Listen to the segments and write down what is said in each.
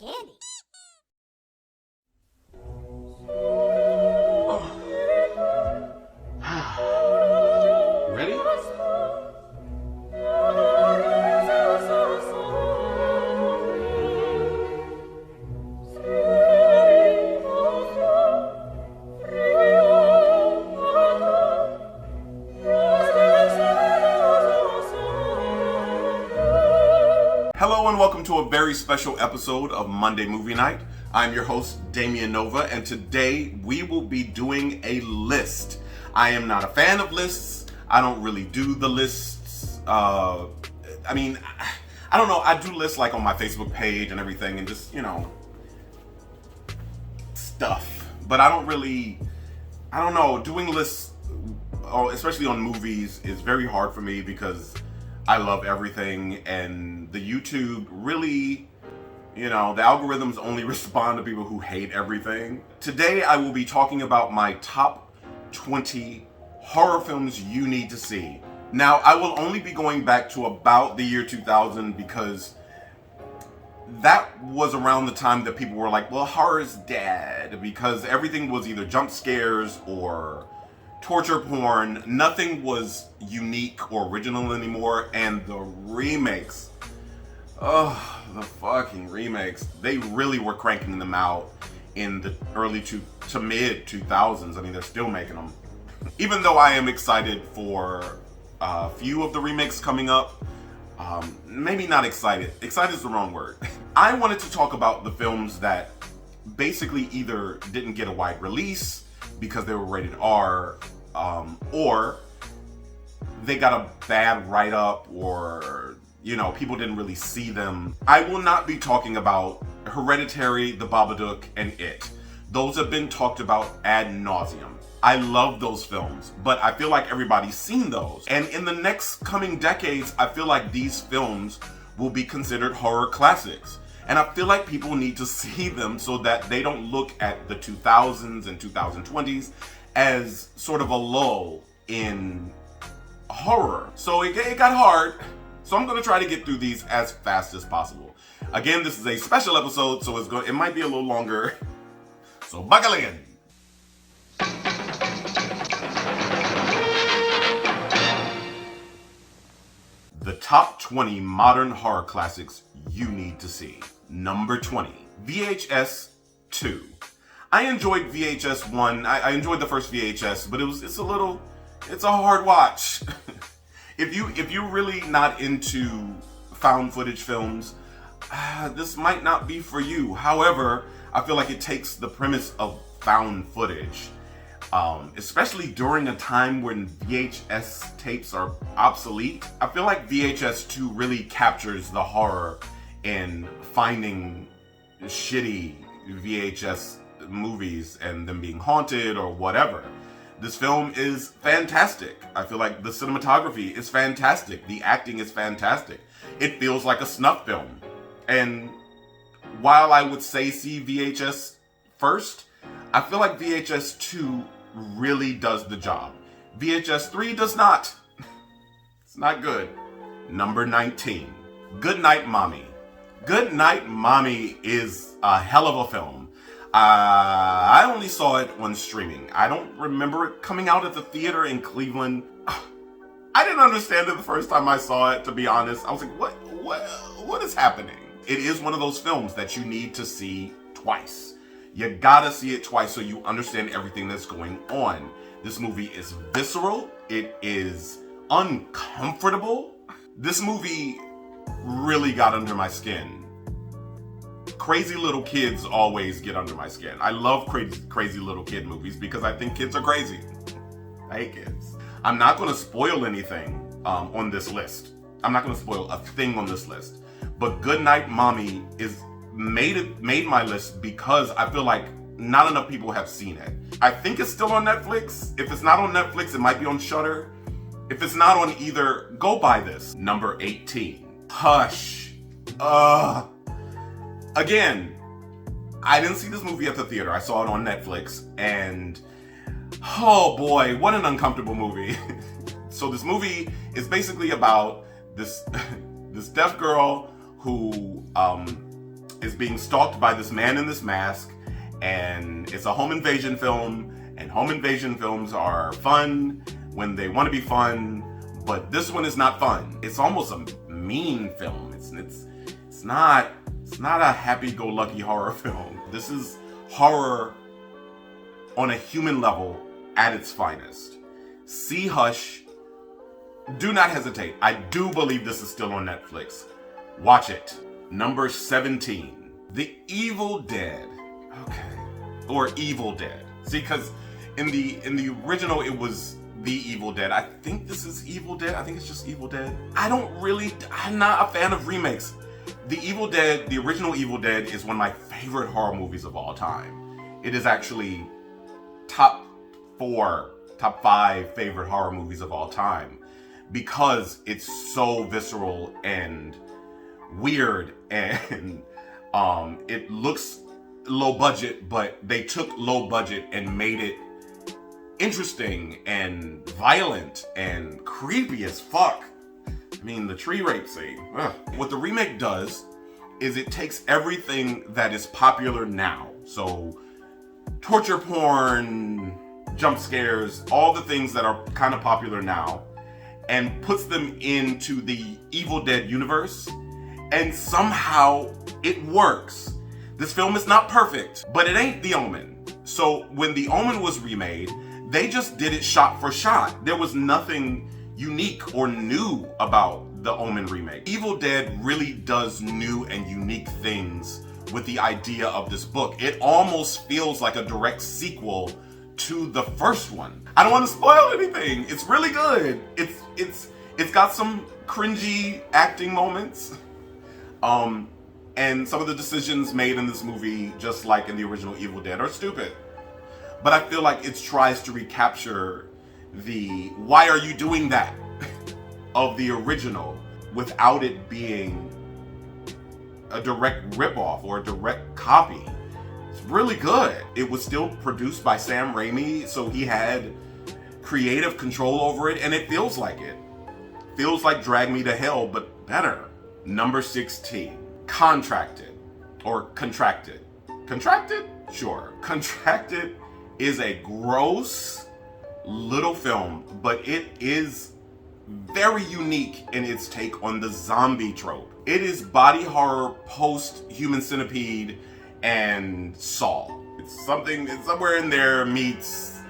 candy. Ready? Hello and welcome to a very special episode of Monday Movie Night. I'm your host, Damian Nova, and today we will be doing a list. I am not a fan of lists. I don't really do the lists. I don't know. I do lists like on my Facebook page and everything and just, stuff. But I don't know, doing lists, especially on movies, is very hard for me because I love everything, and the YouTube really, the algorithms only respond to people who hate everything. Today I will be talking about my top 20 horror films you need to see. Now, I will only be going back to about the year 2000 because that was around the time that people were like, well, horror's dead, because everything was either jump scares or torture porn. Nothing was unique or original anymore, and the remakes, the fucking remakes, they really were cranking them out in the early to mid 2000s. I mean, they're still making them. Even though I am excited for a few of the remakes coming up, maybe not excited. Excited is the wrong word. I wanted to talk about the films that basically either didn't get a wide release because they were rated R, or they got a bad write-up, or, people didn't really see them. I will not be talking about Hereditary, The Babadook, and It. Those have been talked about ad nauseum. I love those films, but I feel like everybody's seen those. And in the next coming decades, I feel like these films will be considered horror classics. And I feel like people need to see them so that they don't look at the 2000s and 2020s as sort of a lull in horror. So it got hard. So I'm going to try to get through these as fast as possible. Again, this is a special episode, so it might be a little longer. So buckle in. The top 20 modern horror classics you need to see. Number 20, VHS 2. I enjoyed VHS 1. I enjoyed the first VHS, but it's a hard watch. If you're really not into found footage films, this might not be for you. However, I feel like it takes the premise of found footage, especially during a time when VHS tapes are obsolete. I feel like VHS 2 really captures the horror in finding shitty VHS movies and them being haunted or whatever. This film is fantastic. I feel like the cinematography is fantastic. The acting is fantastic. It feels like a snuff film. And while I would say see VHS first, I feel like VHS 2 really does the job. VHS 3 does not. It's not good. Number 19, Goodnight Mommy. Goodnight Mommy is a hell of a film. I only saw it on streaming. I don't remember it coming out at the theater in Cleveland. I didn't understand it the first time I saw it, to be honest. I was like, what is happening? It is one of those films that you need to see twice. You gotta see it twice so you understand everything that's going on. This movie is visceral. It is uncomfortable. This movie really got under my skin. Crazy little kids always get under my skin. I love crazy little kid movies because I think kids are crazy. I hate kids. I'm not going to spoil anything on this list. I'm not going to spoil a thing on this list. But Goodnight Mommy made my list because I feel like not enough people have seen it. I think it's still on Netflix. If it's not on Netflix, it might be on Shudder. If it's not on either, go buy this. Number 18, Hush. Again, I didn't see this movie at the theater. I saw it on Netflix, and oh boy, what an uncomfortable movie. So this movie is basically about this deaf girl who is is being stalked by this man in this mask, and it's a home invasion film, and home invasion films are fun when they want to be fun, but this one is not fun. It's almost a mean film. It's not a happy-go-lucky horror film. This is horror on a human level at its finest. See Hush. Do not hesitate. I do believe this is still on Netflix. Watch it. Number 17. The Evil Dead. Okay. Or Evil Dead. See, because in the original it was The Evil Dead. I think this is Evil Dead. I think it's just Evil Dead. I'm not a fan of remakes. The Evil Dead, the original Evil Dead, is one of my favorite horror movies of all time. It is actually top 5 favorite horror movies of all time, because it's so visceral and weird, and it looks low budget, but they took low budget and made it interesting and violent and creepy as fuck. I mean, the tree rape scene. Ugh. What the remake does is it takes everything that is popular now, so torture porn, jump scares, all the things that are kind of popular now, and puts them into the Evil Dead universe, and somehow it works. This film is not perfect, but it ain't The Omen. So when The Omen was remade, they just did it shot for shot. There was nothing unique or new about the Omen remake. Evil Dead really does new and unique things with the idea of this book. It almost feels like a direct sequel to the first one. I don't want to spoil anything. It's really good. It's got some cringy acting moments. And some of the decisions made in this movie, just like in the original Evil Dead, are stupid. But I feel like it tries to recapture the "why are you doing that" of the original without it being a direct ripoff or a direct copy. It's really good. It was still produced by Sam Raimi, so he had creative control over it, and it feels like it. Feels like Drag Me to Hell, but better. Number 16. Contracted. Or Contracted. Contracted? Sure. Contracted is a gross little film, but it is very unique in its take on the zombie trope. It is body horror post Human Centipede and Saw. It's somewhere in there meets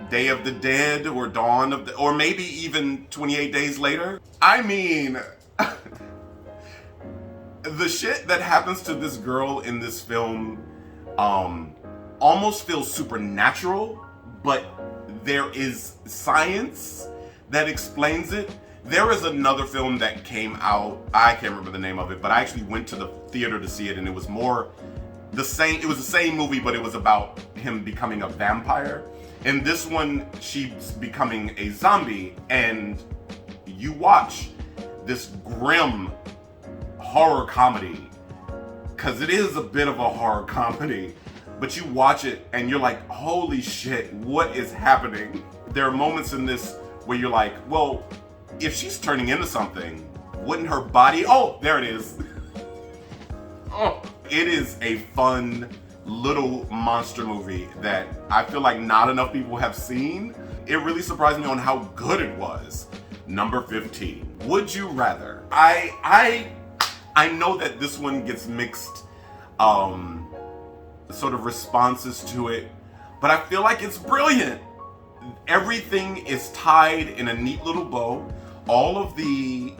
Day of the Dead or Dawn of the, or maybe even 28 Days Later. I mean, the shit that happens to this girl in this film almost feels supernatural, but there is science that explains it. There is another film that came out, I can't remember the name of it, but I actually went to the theater to see it, and it was more the same, it was the same movie, but it was about him becoming a vampire. In this one, she's becoming a zombie, and you watch this grim horror comedy, because it is a bit of a horror comedy, but you watch it and you're like, holy shit, what is happening? There are moments in this where you're like, well, if she's turning into something, wouldn't her body, oh, there it is. Oh, it is a fun little monster movie that I feel like not enough people have seen. It really surprised me on how good it was. Number 15. Would You Rather? I know that this one gets mixed sort of responses to it, but I feel like it's brilliant. Everything is tied in a neat little bow. All of the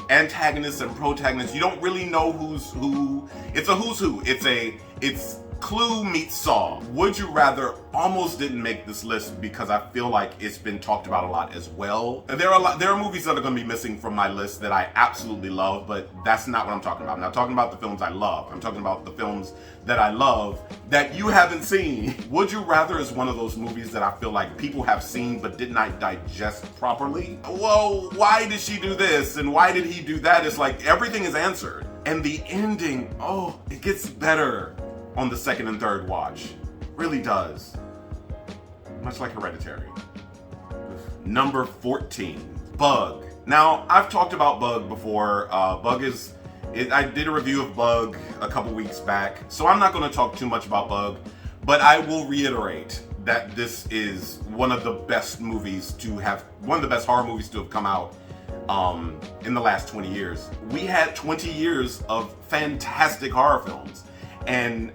antagonists and protagonists, you don't really know who's who. It's a who's who. It's Clue meets Saw. Would You Rather almost didn't make this list because I feel like it's been talked about a lot as well. There are movies that are going to be missing from my list that I absolutely love, but that's not what I'm talking about. I'm not talking about the films I love. I'm talking about the films that I love that you haven't seen. Would You Rather is one of those movies that I feel like people have seen but did not digest properly. Well, why did she do this and why did he do that? It's like everything is answered. And the ending, oh, it gets better on the second and third watch. Really does. Much like Hereditary. Number 14, Bug. Now, I've talked about Bug before. Bug is I did a review of Bug a couple weeks back, so I'm not going to talk too much about Bug, but I will reiterate that this is one of the best horror movies to have come out in the last 20 years. We had 20 years of fantastic horror films, and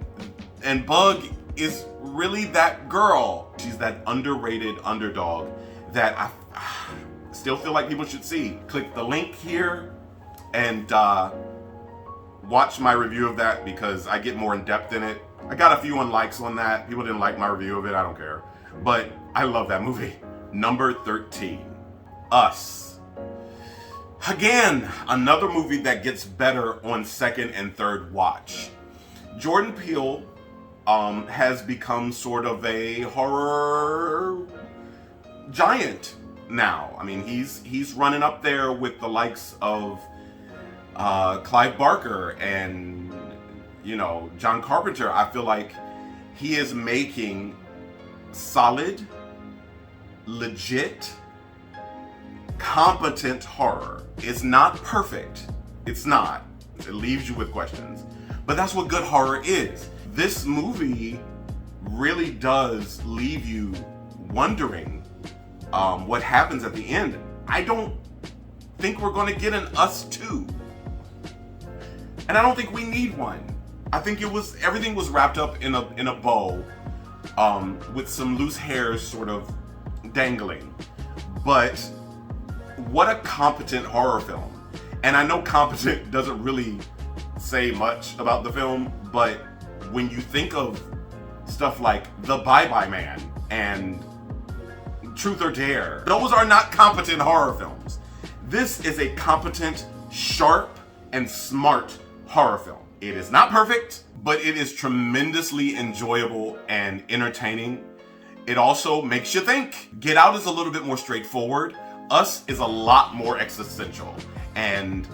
Bug is really that girl. She's that underrated underdog that I still feel like people should see. Click the link here and watch my review of that, because I get more in depth in it. I got a few unlikes on that. People didn't like my review of it. I don't care. But I love that movie. Number 13, Us. Again, another movie that gets better on second and third watch. Jordan Peele has become sort of a horror giant now. I mean, he's running up there with the likes of Clive Barker and, John Carpenter. I feel like he is making solid, legit, competent horror. It's not perfect. It's not. It leaves you with questions. But that's what good horror is. This movie really does leave you wondering what happens at the end. I don't think we're going to get an Us 2. And I don't think we need one. I think everything was wrapped up in a bow with some loose hairs sort of dangling. But what a competent horror film. And I know competent doesn't really say much about the film, but when you think of stuff like The Bye-Bye Man and Truth or Dare, those are not competent horror films. This is a competent, sharp, and smart horror film. It is not perfect, but it is tremendously enjoyable and entertaining. It also makes you think. Get Out is a little bit more straightforward. Us is a lot more existential. And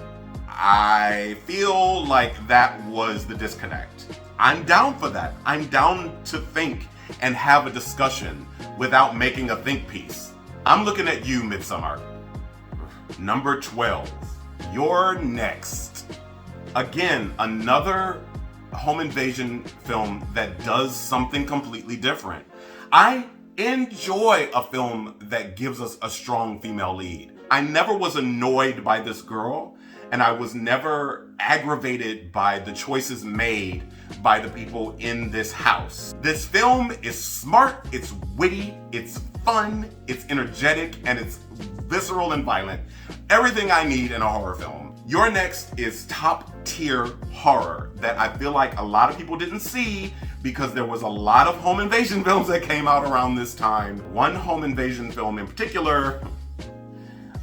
I feel like that was the disconnect. I'm down for that. I'm down to think and have a discussion without making a think piece. I'm looking at you, Midsommar. Number 12, Youre Next. Again, another home invasion film that does something completely different. I enjoy a film that gives us a strong female lead. I never was annoyed by this girl, and I was never aggravated by the choices made by the people in this house. This film is smart, it's witty, it's fun, it's energetic, and it's visceral and violent. Everything I need in a horror film. Youre Next is top tier horror that I feel like a lot of people didn't see because there was a lot of home invasion films that came out around this time. One home invasion film in particular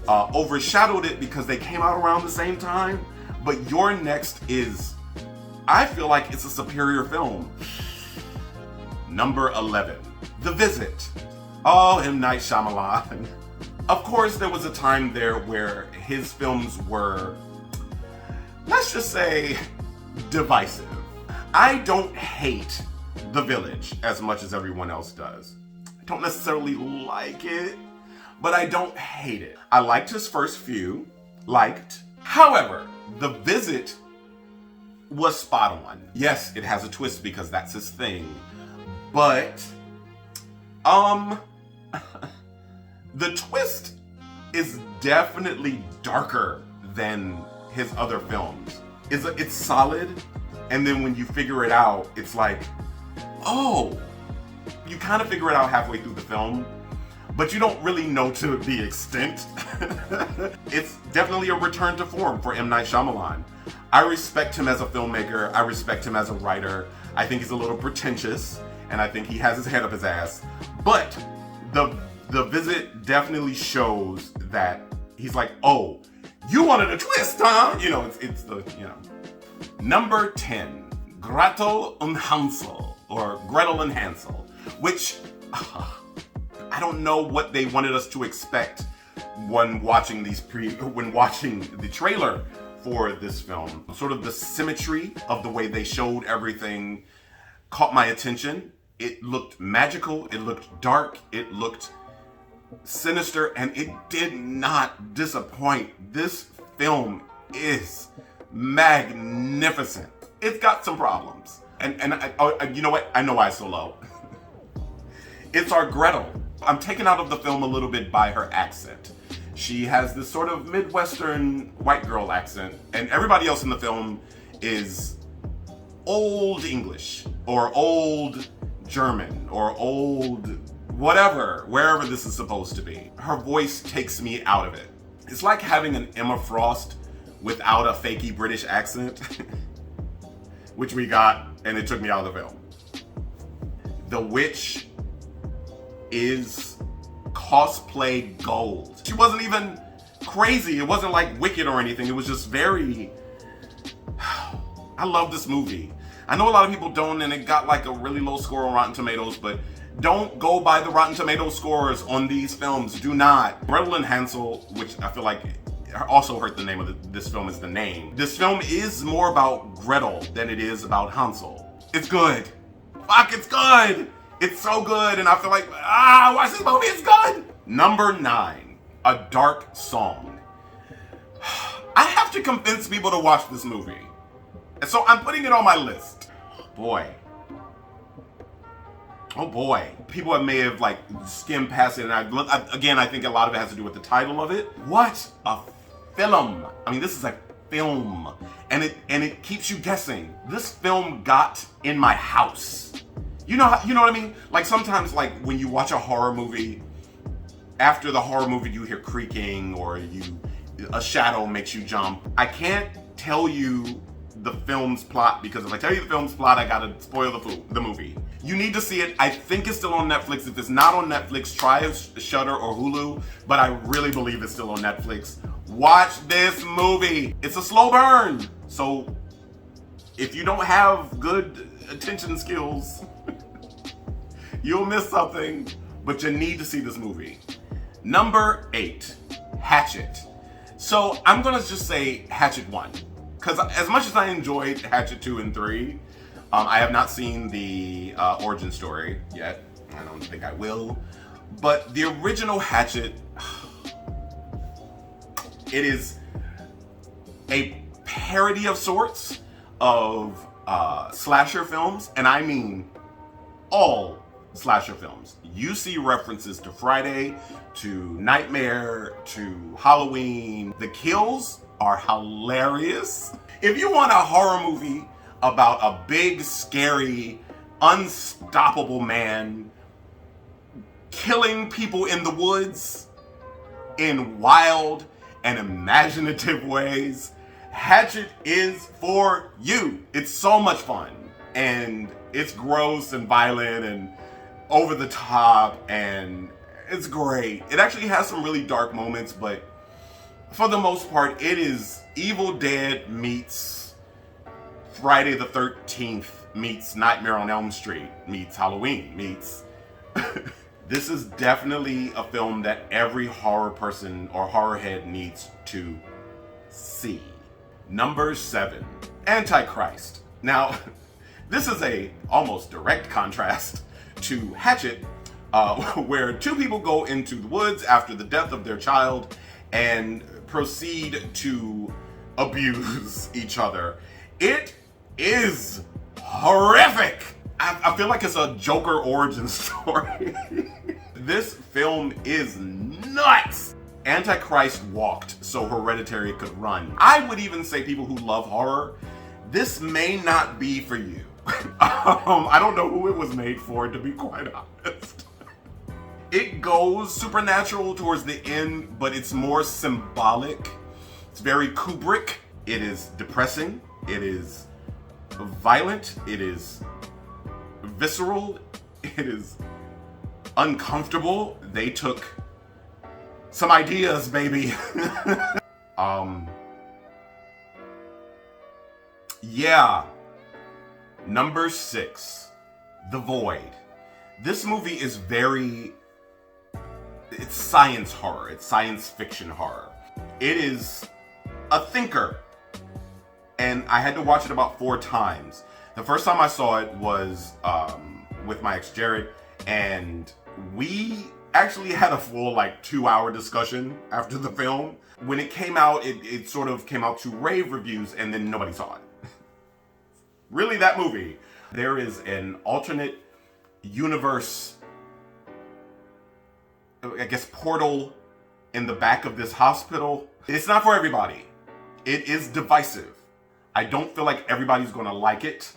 overshadowed it because they came out around the same time. But Youre Next is, I feel like it's a superior film. Number 11, The Visit. Oh, M. Night Shyamalan. Of course, there was a time there where his films were, let's just say, divisive. I don't hate The Village as much as everyone else does. I don't necessarily like it, but I don't hate it. I liked his first few, However, The Visit was spot on. Yes, it has a twist because that's his thing, but, the twist is definitely darker than his other films. It's solid, and then when you figure it out, it's like, oh, you kind of figure it out halfway through the film, but you don't really know to the extent. It's definitely a return to form for M. Night Shyamalan. I respect him as a filmmaker. I respect him as a writer. I think he's a little pretentious, and I think he has his head up his ass. But the Visit definitely shows that he's like, oh, you wanted a twist, huh? It's the. Number 10, Gretel and Hansel, or Gretel and Hansel, which I don't know what they wanted us to expect when watching the trailer for this film. Sort of the symmetry of the way they showed everything caught my attention. It looked magical, it looked dark, it looked sinister, and it did not disappoint. This film is magnificent. It's got some problems. And you know what? I know why it's so low. It's our Gretel. I'm taken out of the film a little bit by her accent. She has this sort of Midwestern white girl accent, and everybody else in the film is old English or old German or old whatever, wherever this is supposed to be. Her voice takes me out of it. It's like having an Emma Frost without a fakey British accent, which we got, and it took me out of the film. The witch is cosplay gold. She wasn't even crazy. It wasn't like Wicked or anything. It was just very... I love this movie. I know a lot of people don't, and it got like a really low score on Rotten Tomatoes, but don't go by the Rotten Tomatoes scores on these films. Do not. Gretel and Hansel, which I feel like also hurt the name of this film, is the name. This film is more about Gretel than it is about Hansel. It's good. Fuck, it's good. It's so good, and I feel like, watch this movie, it's good. Number 9, A Dark Song. I have to convince people to watch this movie. And so I'm putting it on my list. Boy. Oh boy. People may have like skimmed past it, and I think a lot of it has to do with the title of it. What a film. I mean, this is a film, and it keeps you guessing. This film got in my house. You know what I mean? Like sometimes, like when you watch a horror movie, after the horror movie you hear creaking or a shadow makes you jump. I can't tell you the film's plot because if I tell you the film's plot, I gotta spoil the movie. You need to see it. I think it's still on Netflix. If it's not on Netflix, try Shudder or Hulu, but I really believe it's still on Netflix. Watch this movie. It's a slow burn. So if you don't have good attention skills, you'll miss something, but you need to see this movie. Number 8, Hatchet. So I'm gonna just say Hatchet 1. Because as much as I enjoyed Hatchet 2 and 3, I have not seen the origin story yet. I don't think I will. But the original Hatchet, it is a parody of sorts of slasher films, and I mean all slasher films. You see references to Friday, to Nightmare, to Halloween. The kills are hilarious. If you want a horror movie about a big, scary, unstoppable man killing people in the woods in wild and imaginative ways, Hatchet is for you. It's so much fun, and it's gross and violent and over the top, and it's great. It actually has some really dark moments, but for the most part, it is Evil Dead meets Friday the 13th meets Nightmare on Elm Street meets Halloween meets... This is definitely a film that every horror person or horror head needs to see. Number 7, Antichrist. Now, this is a almost direct contrast to Hatchet, where two people go into the woods after the death of their child and proceed to abuse each other. It is horrific. I feel like it's a Joker origin story. This film is nuts. Antichrist walked so Hereditary could run. I would even say people who love horror, this may not be for you. I don't know who it was made for, to be quite honest. It goes supernatural towards the end, but it's more symbolic. It's very Kubrick. It is depressing. It is violent. It is visceral. It is uncomfortable. They took some ideas, baby. Yeah. Number 6, The Void. This movie is it's science horror. It's science fiction horror. It is a thinker. And I had to watch it about 4 times. The first time I saw it was with my ex Jared, and we actually had a full like 2-hour discussion after the film. When it came out, it sort of came out to rave reviews and then nobody saw it. Really, that movie. There is an alternate universe, I guess, portal in the back of this hospital. It's not for everybody. It is divisive. I don't feel like everybody's gonna like it.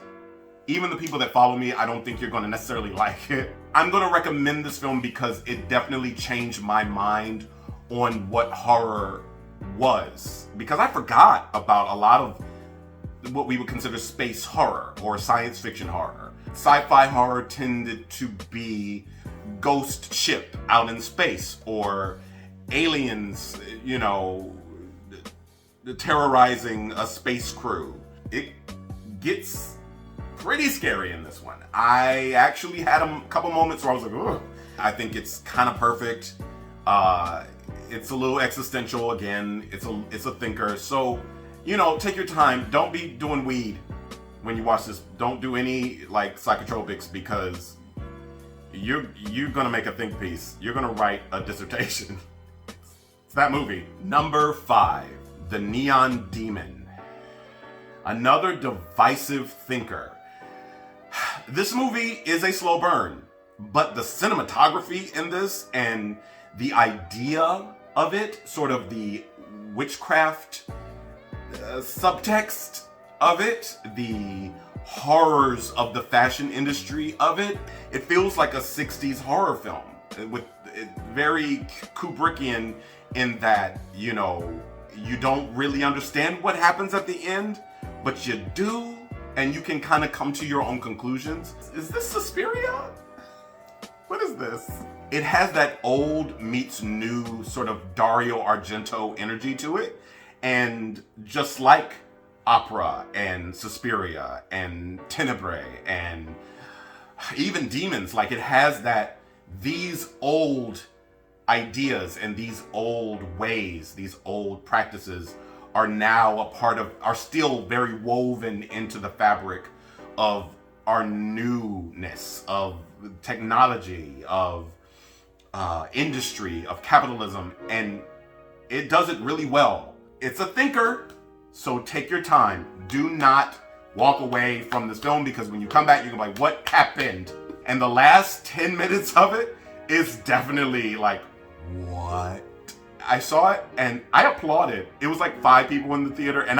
Even the people that follow me, I don't think you're gonna necessarily like it. I'm gonna recommend this film because it definitely changed my mind on what horror was. Because I forgot about a lot of what we would consider space horror or science fiction horror. Sci-fi horror tended to be ghost ship out in space or aliens, you know, terrorizing a space crew. It gets pretty scary in this one. I actually had a couple moments where I was like, ugh. I think it's kind of perfect. It's a little existential again. It's a thinker. So, you know, take your time. Don't be doing weed when you watch this. Don't do any like psychotropics because you're gonna make a think piece. You're gonna write a dissertation. It's that movie. Number 5, The Neon Demon. Another divisive thinker. This movie is a slow burn, but the cinematography in this and the idea of it, sort of the witchcraft subtext of it, the horrors of the fashion industry of it, it feels like a 60s horror film with very Kubrickian in that, you know, you don't really understand what happens at the end, but you do, and you can kind of come to your own conclusions. Is this Suspiria? What is this? It has that old meets new sort of Dario Argento energy to it. And just like Opera and Suspiria and Tenebrae and even Demons, like it has that, these old ideas and these old ways, these old practices are now are still very woven into the fabric of our newness, of technology, of industry, of capitalism, and it does it really well. It's a thinker, so take your time. Do not walk away from this film because when you come back, you're gonna be like, what happened? And the last 10 minutes of it is definitely like, what? I saw it and I applauded. It was like 5 people in the theater and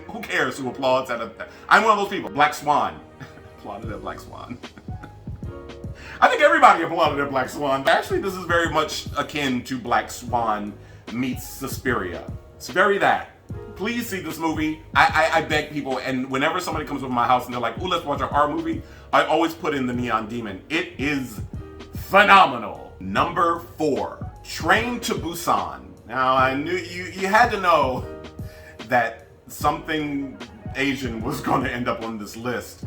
who cares who applauds at I'm one of those people. Black Swan. Applauded at Black Swan. I think everybody applauded at Black Swan. Actually, this is very much akin to Black Swan meets Suspiria. It's very that. Please see this movie. I beg people, and whenever somebody comes over my house and they're like, ooh, let's watch a horror movie, I always put in The Neon Demon. It is phenomenal. Number 4, Train to Busan. Now, I knew you had to know that something Asian was going to end up on this list.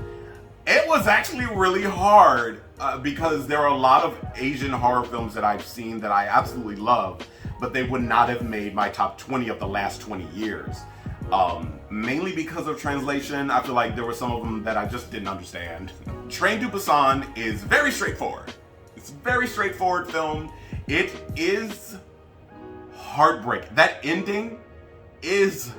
It was actually really hard because there are a lot of Asian horror films that I've seen that I absolutely love, but they would not have made my top 20 of the last 20 years. Mainly because of translation. I feel like there were some of them that I just didn't understand. Train to Busan is very straightforward. It's a very straightforward film. It is heartbreaking. That ending is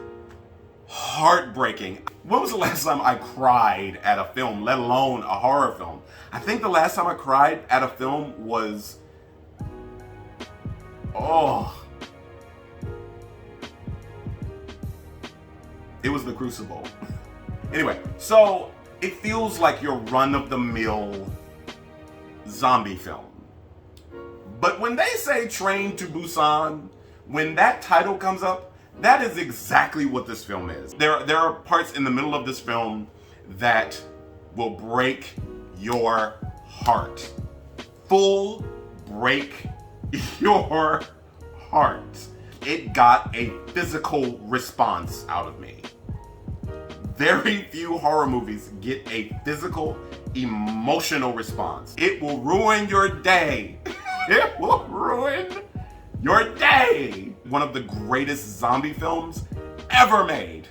heartbreaking. When was the last time I cried at a film, let alone a horror film? I think the last time I cried at a film was, it was The Crucible. Anyway, so it feels like your run-of-the-mill zombie film. But when they say Train to Busan, when that title comes up, that is exactly what this film is. There are parts in the middle of this film that will break your heart. Full break your heart. It got a physical response out of me. Very few horror movies get a physical, emotional response. It will ruin your day. It will ruin your day. One of the greatest zombie films ever made.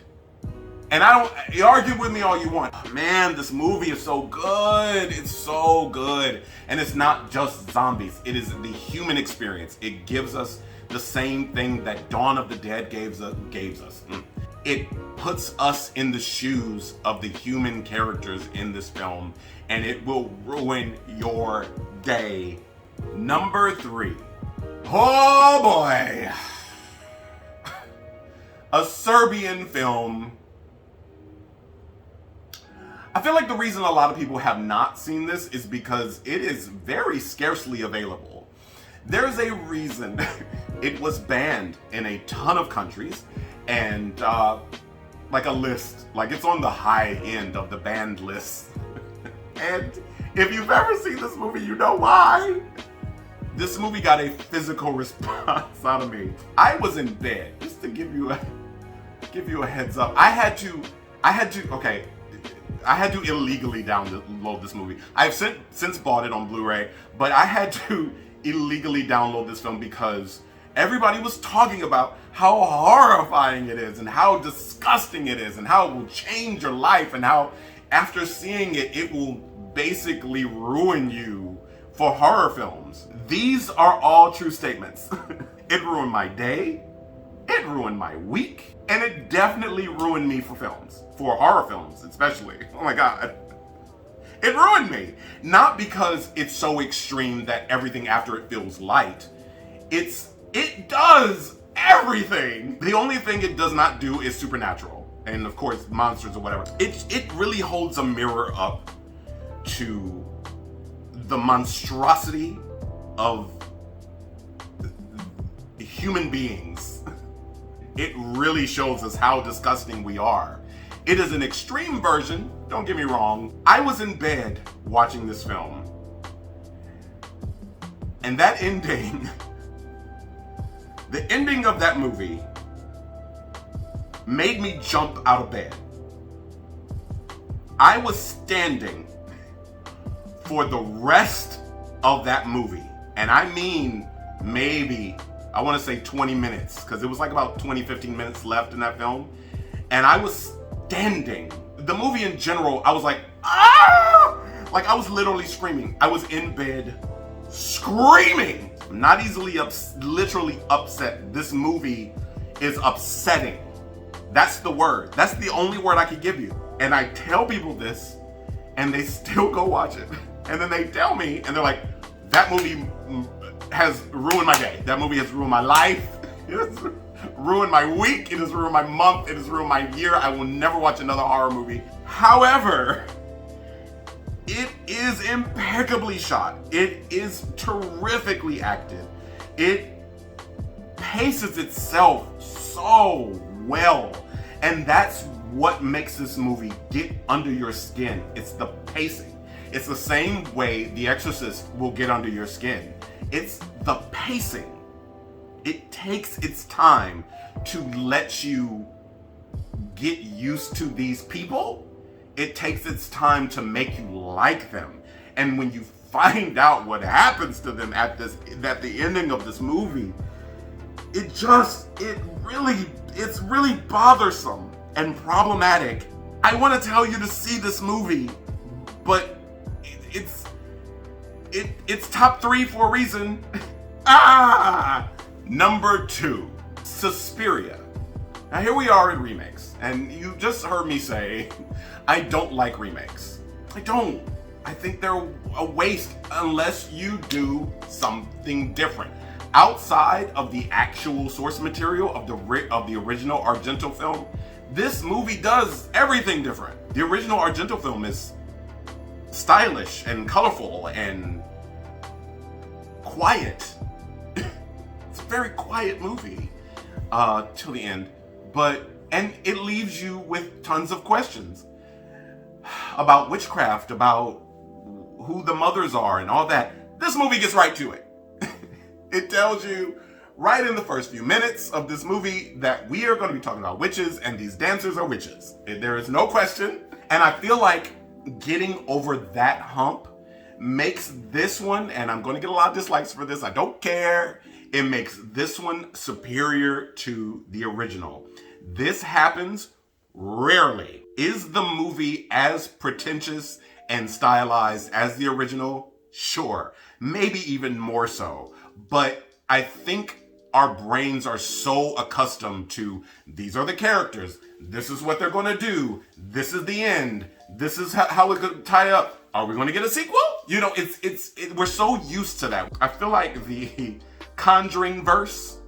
And I don't, you argue with me all you want. Man, this movie is so good. It's so good. And it's not just zombies. It is the human experience. It gives us the same thing that Dawn of the Dead gave us. It puts us in the shoes of the human characters in this film, and it will ruin your day. Number 3. Oh boy. A Serbian film. I feel like the reason a lot of people have not seen this is because it is very scarcely available. There's a reason it was banned in a ton of countries, and like a list, like it's on the high end of the banned list. And if you've ever seen this movie, you know why. This movie got a physical response out of me. I was in bed, just to give you a heads up. I had to illegally download this movie. I've since bought it on Blu-ray, but I had to illegally download this film because everybody was talking about how horrifying it is and how disgusting it is and how it will change your life and how after seeing it, it will basically ruin you for horror films. These are all true statements. It ruined my day, it ruined my week, and it definitely ruined me for films, for horror films especially. Oh my God. It ruined me. Not because it's so extreme that everything after it feels light. It does everything. The only thing it does not do is supernatural. And of course, monsters or whatever. It really holds a mirror up to the monstrosity of human beings. It really shows us how disgusting we are. It is an extreme version, don't get me wrong. I was in bed watching this film, and that ending, the ending of that movie made me jump out of bed. I was standing for the rest of that movie, and I mean maybe, I want to say 20 minutes, because it was like about 15 minutes left in that film, and I was standing. The movie in general, I was like, ah! Like I was literally screaming. I was in bed screaming. I'm not easily literally upset. This movie is upsetting. That's the word. That's the only word I could give you. And I tell people this, and they still go watch it. And then they tell me, and they're like, that movie has ruined my day. That movie has ruined my life. It has ruined my week. It has ruined my month. It has ruined my year. I will never watch another horror movie. However, it is impeccably shot. It is terrifically acted. It paces itself so well. And that's what makes this movie get under your skin. It's the pacing. It's the same way The Exorcist will get under your skin. It's the pacing. It takes its time to let you get used to these people. It takes its time to make you like them. And when you find out what happens to them at the ending of this movie, it's really bothersome and problematic. I want to tell you to see this movie, but it's top 3 for a reason. Number 2, Suspiria. Now here we are in remakes, and you just heard me say, I don't like remakes. I don't. I think they're a waste unless you do something different. Outside of the actual source material of the original Argento film, this movie does everything different. The original Argento film is stylish and colorful and quiet. It's a very quiet movie till the end, and it leaves you with tons of questions about witchcraft, about who the mothers are and all that. This movie gets right to it. It tells you right in the first few minutes of this movie that we are going to be talking about witches, and these dancers are witches. There is no question. And I feel like getting over that hump makes this one, and I'm going to get a lot of dislikes for this, I don't care, it makes this one superior to the original. This happens Rarely. Is the movie as pretentious and stylized as the original? Sure. Maybe even more so. But I think our brains are so accustomed to, these are the characters, this is what they're going to do, this is the end, this is how it's going to tie up. Are we going to get a sequel? You know, we're so used to that. I feel like the Conjuring verse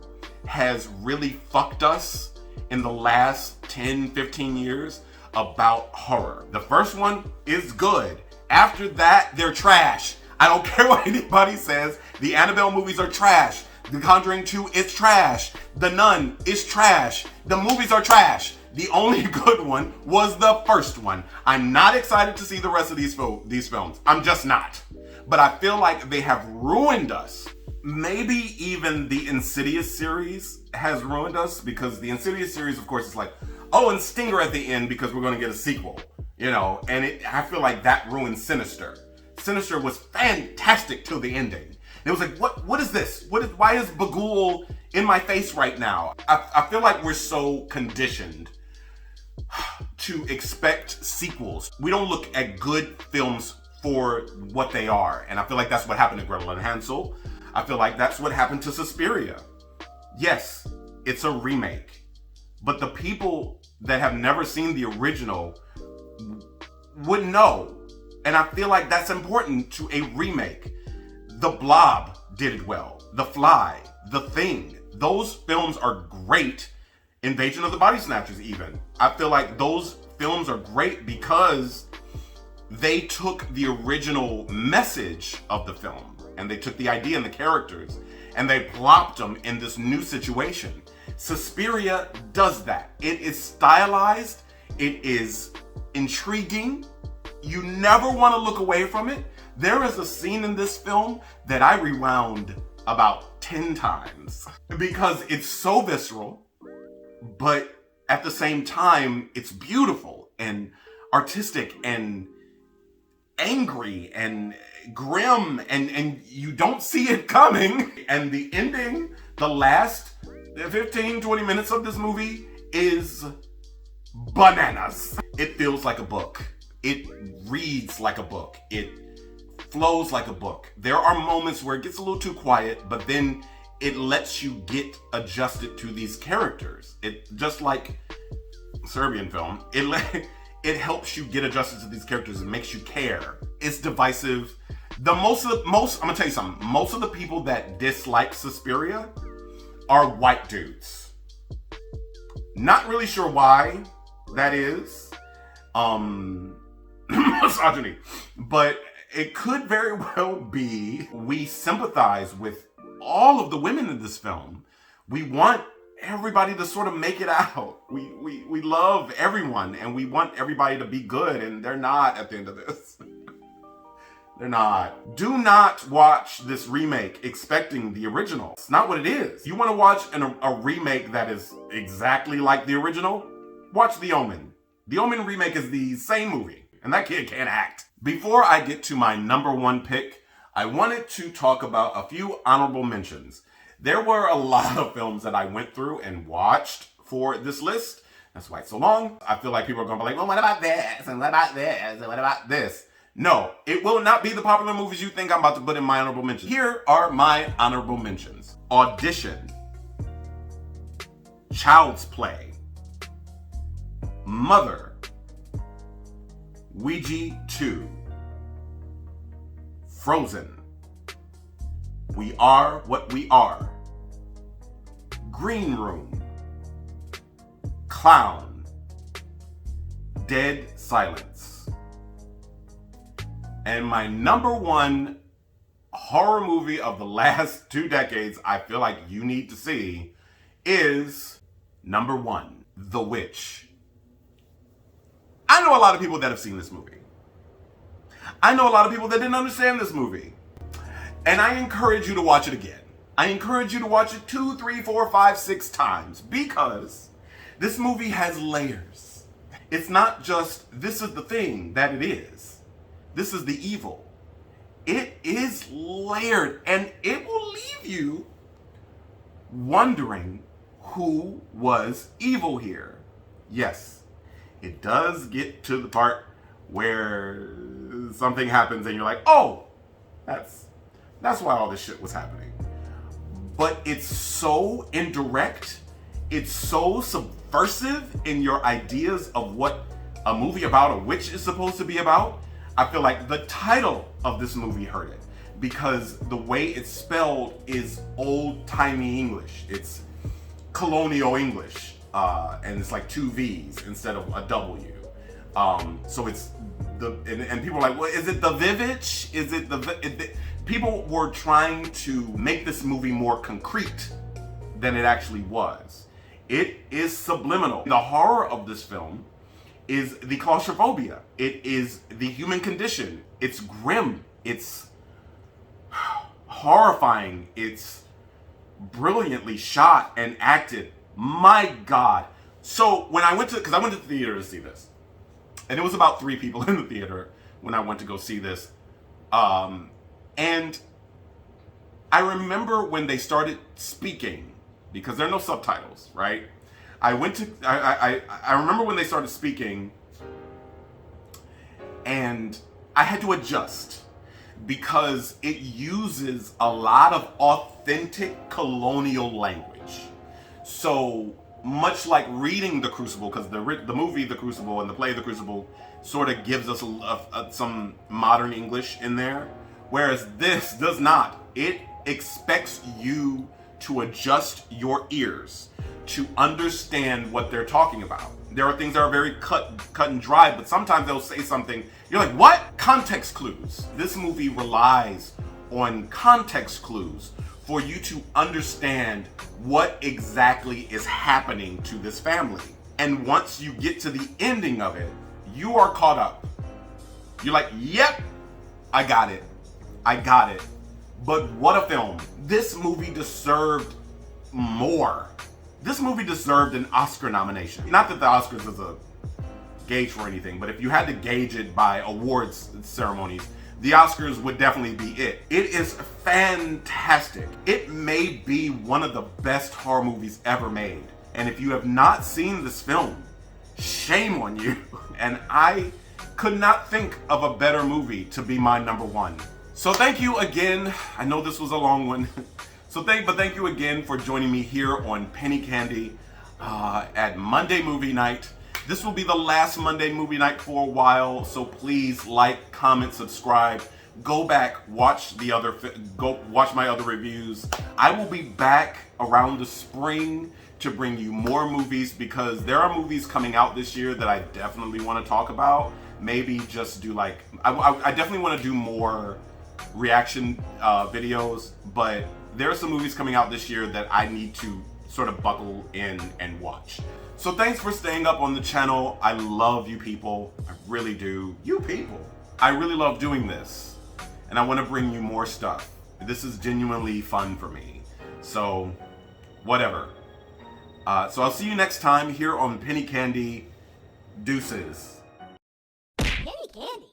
has really fucked us in the last 10, 15 years about horror. The first one is good. After that, they're trash. I don't care what anybody says. The Annabelle movies are trash. The Conjuring 2 is trash. The Nun is trash. The movies are trash. The only good one was the first one. I'm not excited to see the rest of these films. I'm just not. But I feel like they have ruined us. Maybe even the Insidious series has ruined us, because the Insidious series, of course, is like, oh, and Stinger at the end because we're going to get a sequel. You know, and I feel like that ruined Sinister. Sinister was fantastic till the ending. It was like, what is this? Why is Bagul in my face right now? I feel like we're so conditioned to expect sequels. We don't look at good films for what they are. And I feel like that's what happened to Gretel and Hansel. I feel like that's what happened to Suspiria. Yes, it's a remake. But the people that have never seen the original would know. And I feel like that's important to a remake. The Blob did it well. The Fly, The Thing. Those films are great. Invasion of the Body Snatchers even. I feel like those films are great because they took the original message of the film and they took the idea and the characters and they plopped them in this new situation. Suspiria does that. It is stylized. It is intriguing. You never want to look away from it. There is a scene in this film that I rewound about 10 times because it's so visceral, but at the same time, it's beautiful and artistic and angry and grim, and you don't see it coming. And the ending, the last 15, 20 minutes of this movie is bananas. It feels like a book. It reads like a book. It flows like a book. There are moments where it gets a little too quiet, but then it lets you get adjusted to these characters. It, just like Serbian film, it helps you get adjusted to these characters and makes you care. It's divisive. I'm gonna tell you something. Most of the people that dislike Suspiria are white dudes. Not really sure why that is. Misogyny. But it could very well be we sympathize with all of the women in this film. We want everybody to sort of make it out. We love everyone and we want everybody to be good, and they're not at the end of this. They're not. Do not watch this remake expecting the original. It's not what it is. You want to watch a remake that is exactly like the original? Watch The Omen. The Omen remake is the same movie, and that kid can't act. Before I get to my number one pick, I wanted to talk about a few honorable mentions. There were a lot of films that I went through and watched for this list. That's why it's so long. I feel like people are going to be like, well, what about this? And what about this? And what about this? No, it will not be the popular movies you think I'm about to put in my honorable mentions. Here are my honorable mentions. Audition. Child's Play. Mother. Ouija 2. Frozen. We Are What We Are. Green Room. Clown. Dead Silence. And my number one horror movie of the last 2 decades I feel like you need to see is number 1, The Witch. I know a lot of people that have seen this movie. I know a lot of people that didn't understand this movie. And I encourage you to watch it again. I encourage you to watch it 2, 3, 4, 5, 6 times because this movie has layers. It's not just, this is the thing that it is. This is the evil. It is layered, and it will leave you wondering who was evil here. Yes, it does get to the part where something happens and you're like, oh, that's why all this shit was happening. But it's so indirect, it's so subversive in your ideas of what a movie about a witch is supposed to be about. I feel like the title of this movie hurt it, because the way it's spelled is old-timey English. It's colonial English, and it's like 2 V's instead of a W. So it's and people are like, well, is it the Vivitch? Is it the people were trying to make this movie more concrete than it actually was. It is subliminal. The horror of this film is the claustrophobia. It is the human condition. It's grim. It's horrifying. It's brilliantly shot and acted. My God. So when I went to the theater to see this, and it was about 3 people in the theater when I went to go see this. And I remember when they started speaking, because there are no subtitles, right? I remember when they started speaking, and I had to adjust because it uses a lot of authentic colonial language. So much like reading The Crucible, because the movie The Crucible and the play The Crucible sort of gives us some modern English in there, whereas this does not. It expects you to adjust your ears to understand what they're talking about. There are things that are very cut and dry, but sometimes they'll say something, you're like, what? Context clues. This movie relies on context clues for you to understand what exactly is happening to this family. And once you get to the ending of it, you are caught up. You're like, yep, I got it. But what a film. This movie deserved more. This movie deserved an Oscar nomination. Not that the Oscars is a gauge for anything, but if you had to gauge it by awards ceremonies, the Oscars would definitely be it. It is fantastic. It may be one of the best horror movies ever made. And if you have not seen this film, shame on you. And I could not think of a better movie to be my number 1. So thank you again. I know this was a long one. But thank you again for joining me here on Penny Candy at Monday Movie Night. This will be the last Monday Movie Night for a while, so please like, comment, subscribe. Go back, watch my other reviews. I will be back around the spring to bring you more movies, because there are movies coming out this year that I definitely want to talk about. Maybe just do I definitely want to do more reaction videos, but there are some movies coming out this year that I need to sort of buckle in and watch. So thanks for staying up on the channel. I love you people. I really do. You people. I really love doing this, and I want to bring you more stuff. This is genuinely fun for me. So whatever. So I'll see you next time here on Penny Candy. Deuces. Penny Candy.